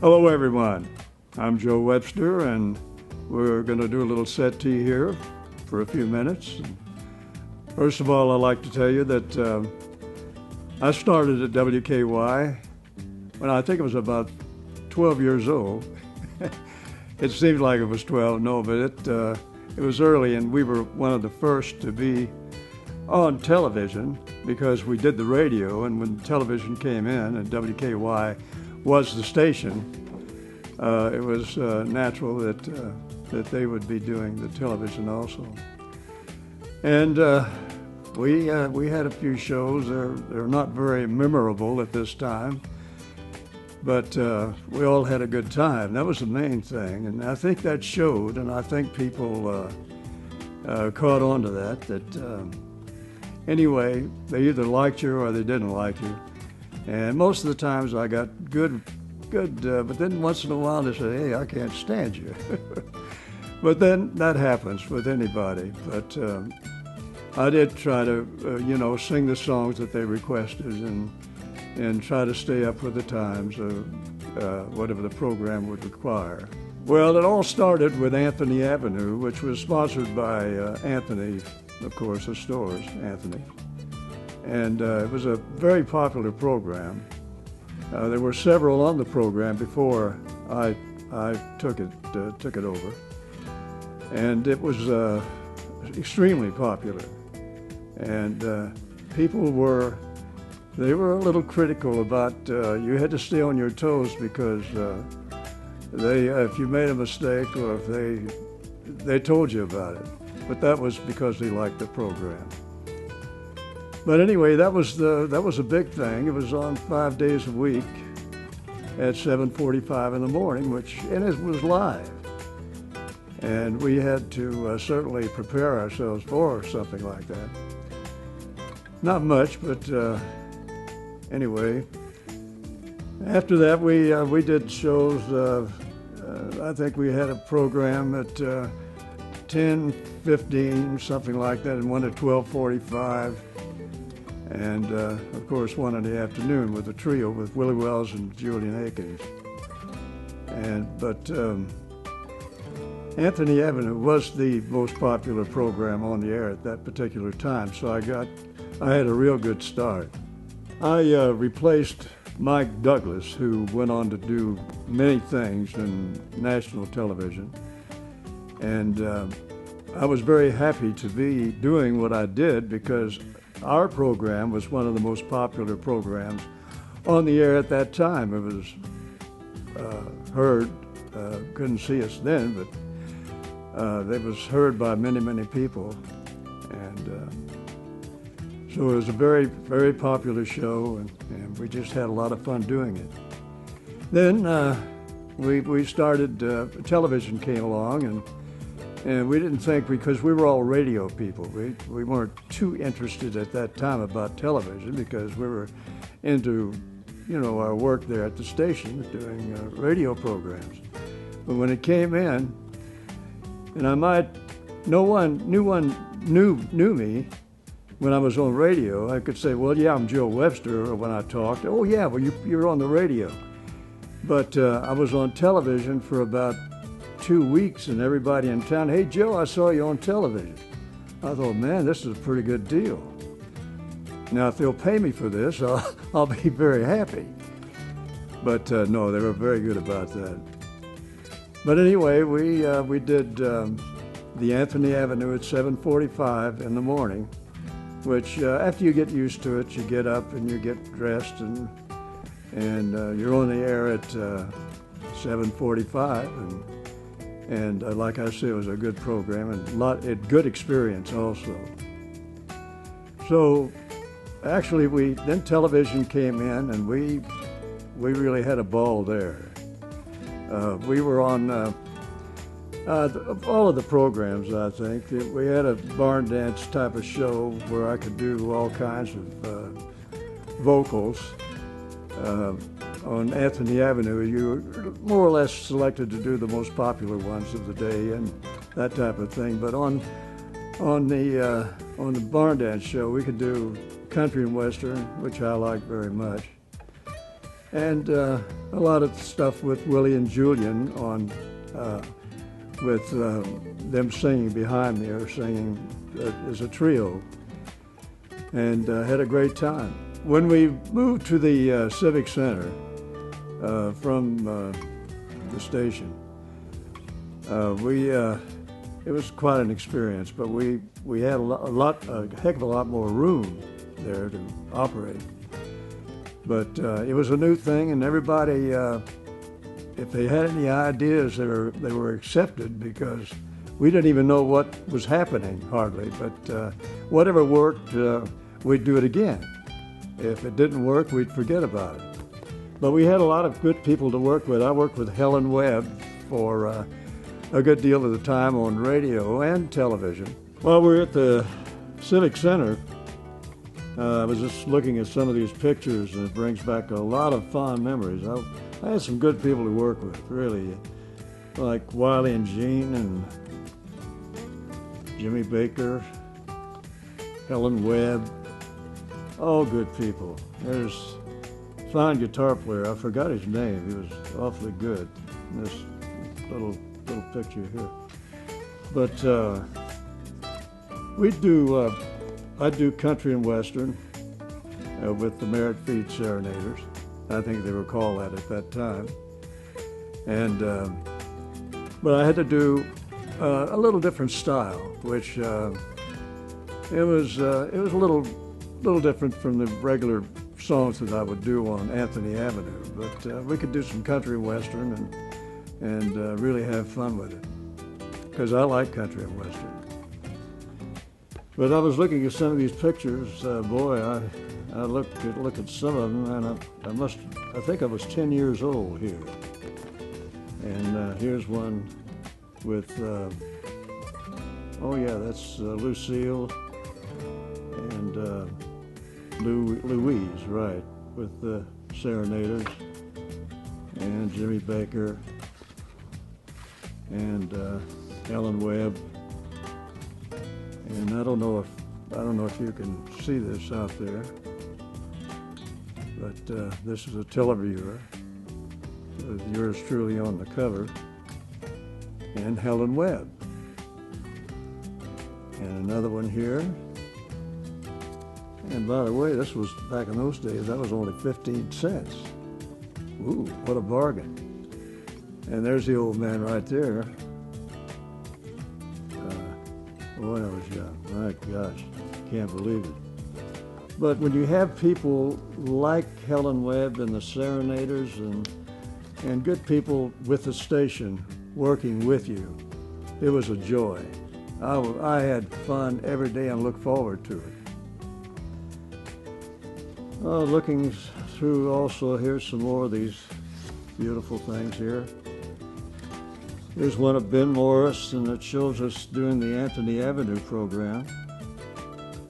Hello everyone, I'm Joe Webster and we're going to do a little set tea here for a few minutes. First of all, I'd like to tell you that I started at WKY when I think I was about 12 years old. It seems like it was 12, no, but it was early, and we were one of the first to be on television because we did the radio, and when television came in and WKY was the station, it was natural that they would be doing the television also. And we had a few shows. They're not very memorable at this time, but we all had a good time. That was the main thing, and I think that showed, and I think people caught on to that. Anyway, they either liked you or they didn't like you. And most of the times I got good, but then once in a while they say, hey, I can't stand you. But then that happens with anybody. But I did try to, sing the songs that they requested and try to stay up with the times of whatever the program would require. Well, it all started with Anthony Avenue, which was sponsored by Anthony, of course, the stores, Anthony. And it was a very popular program. There were several on the program before I took it over, and it was extremely popular. And people were a little critical about you had to stay on your toes because if you made a mistake or if they told you about it. But that was because they liked the program. But anyway, that was a big thing. It was on 5 days a week at 7:45 in the morning, and it was live. And we had to certainly prepare ourselves for something like that. Not much, but anyway. After that, we did shows. I think we had a program at 10, 15, something like that, and one at 12:45. And, of course, one in the afternoon with a trio with Willie Wells and Julian Akins. But Anthony Avenue was the most popular program on the air at that particular time, so I had a real good start. I replaced Mike Douglas, who went on to do many things in national television. And I was very happy to be doing what I did because our program was one of the most popular programs on the air at that time. It was heard, couldn't see us then, but it was heard by many, many people. And so it was a very, very popular show, and we just had a lot of fun doing it. Then we started, television came along, and we didn't think, because we were all radio people, we weren't too interested at that time about television because we were into, our work there at the station doing radio programs. But when it came in, and no one knew me when I was on radio. I could say, well, yeah, I'm Joe Webster, or when I talked, oh yeah, well you're on the radio. But I was on television for about 2 weeks, and everybody in town, hey Joe, I saw you on television. I thought, man, this is a pretty good deal. Now, if they'll pay me for this, I'll be very happy. But no, they were very good about that. But anyway, we did the Anthony Avenue at 7:45 in the morning, which after you get used to it, you get up and you get dressed, and you're on the air at 7:45, and like I said, it was a good program and good experience also. So actually, then television came in, and we really had a ball there. We were on all of the programs, I think. We had a barn dance type of show where I could do all kinds of vocals. On Anthony Avenue, you were more or less selected to do the most popular ones of the day and that type of thing. But on the barn dance show, we could do country and western, which I like very much. and a lot of stuff with Willie and Julian on, with them singing behind me or singing as a trio, and had a great time. When we moved to the Civic Center from the station, it was quite an experience, but we had a heck of a lot more room there to operate. But it was a new thing, and everybody, if they had any ideas, they were accepted, because we didn't even know what was happening hardly. But whatever worked, we'd do it again. If it didn't work, we'd forget about it. But we had a lot of good people to work with. I worked with Helen Webb for a good deal of the time on radio and television. While we're at the Civic Center, I was just looking at some of these pictures, and it brings back a lot of fond memories. I had some good people to work with, really, like Wiley and Jean and Jimmy Baker, Helen Webb, all good people. There's a fine guitar player, I forgot his name, he was awfully good in this little picture here. But I do country and western with the Merit Feed Serenaders. I think they were called that at that time. And but I had to do a little different style, which it was a little different from the regular songs that I would do on Anthony Avenue. But we could do some country and western and really have fun with it, because I like country and western. But I was looking at some of these pictures. Boy, I looked at some of them, and I think I was 10 years old here. And here's one with, oh yeah, that's Lucille and Louise, right, with the Serenaders, and Jimmy Baker, and Ellen Webb. And I don't know if you can see this out there, but this is a televiewer with yours truly on the cover, and Helen Webb. And another one here. And by the way, this was back in those days, that was only 15 cents. Ooh, what a bargain. And there's the old man right there. Boy, I was young. My gosh, can't believe it. But when you have people like Helen Webb and the Serenaders and good people with the station working with you, it was a joy. I had fun every day and looked forward to it. Looking through also, here's some more of these beautiful things here. Here's one of Ben Morris, and it shows us doing the Anthony Avenue program,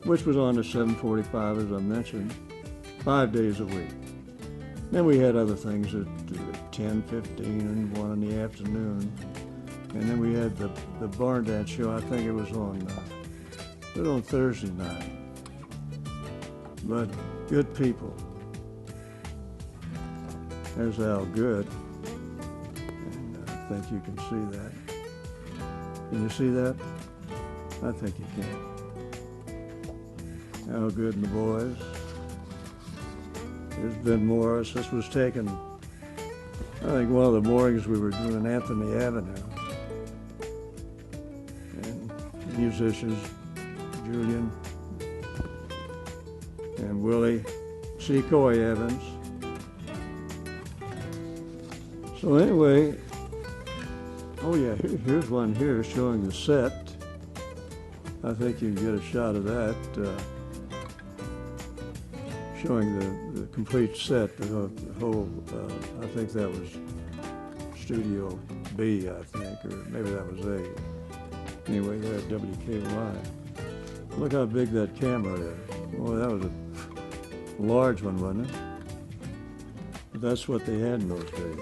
which was on the 745, as I mentioned, 5 days a week. Then we had other things at 10, 15, and 1 in the afternoon. And then we had the Barn Dance show. I think it was on Thursday night. But good people. There's Al Good. I think you can see that. Can you see that? I think you can. Al Good and the boys. Here's Ben Morris. This was taken, I think, one of the mornings we were doing Anthony Avenue. And musicians, Julian and Willie C. Coy Evans. So anyway, oh yeah, here's one here showing the set. I think you can get a shot of that, showing the complete set, the whole, I think that was Studio B, I think, or maybe that was A. Anyway, they're at WKY. Look how big that camera is. Boy, that was a large one, wasn't it? But that's what they had in those days.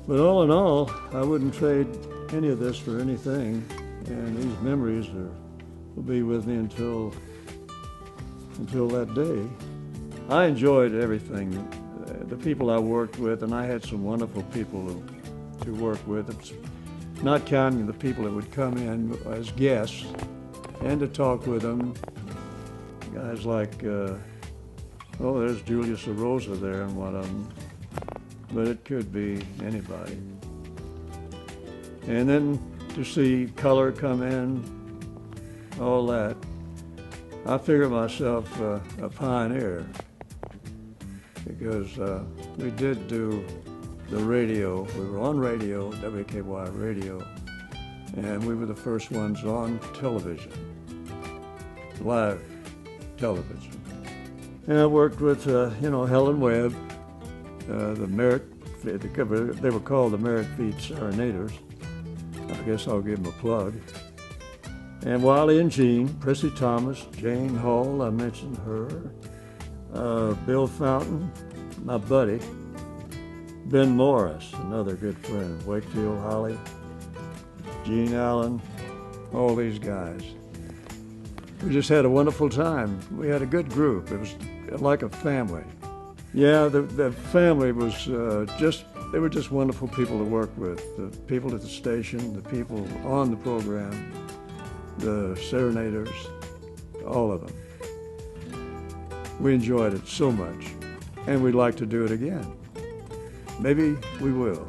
But all in all, I wouldn't trade any of this for anything, and these memories will be with me until that day. I enjoyed everything the people I worked with, and I had some wonderful people to work with. It's not counting the people that would come in as guests and to talk with them. Guys like, there's Julius Rosa there and one of them, but it could be anybody. And then to see color come in, all that. I figure myself a pioneer because we did do the radio. We were on radio, WKY radio, and we were the first ones on television, live television. And I worked with, Helen Webb, the Merritt, they were called the Merritt Feet Serenaders. I guess I'll give them a plug. And Wiley and Jean, Prissy Thomas, Jane Hall, I mentioned her, Bill Fountain, my buddy, Ben Morris, another good friend, Wakefield Holly, Gene Allen, all these guys. We just had a wonderful time. We had a good group. It was like a family. Yeah, the family was they were just wonderful people to work with. The people at the station, the people on the program, the serenaders, all of them. We enjoyed it so much, and we'd like to do it again. Maybe we will.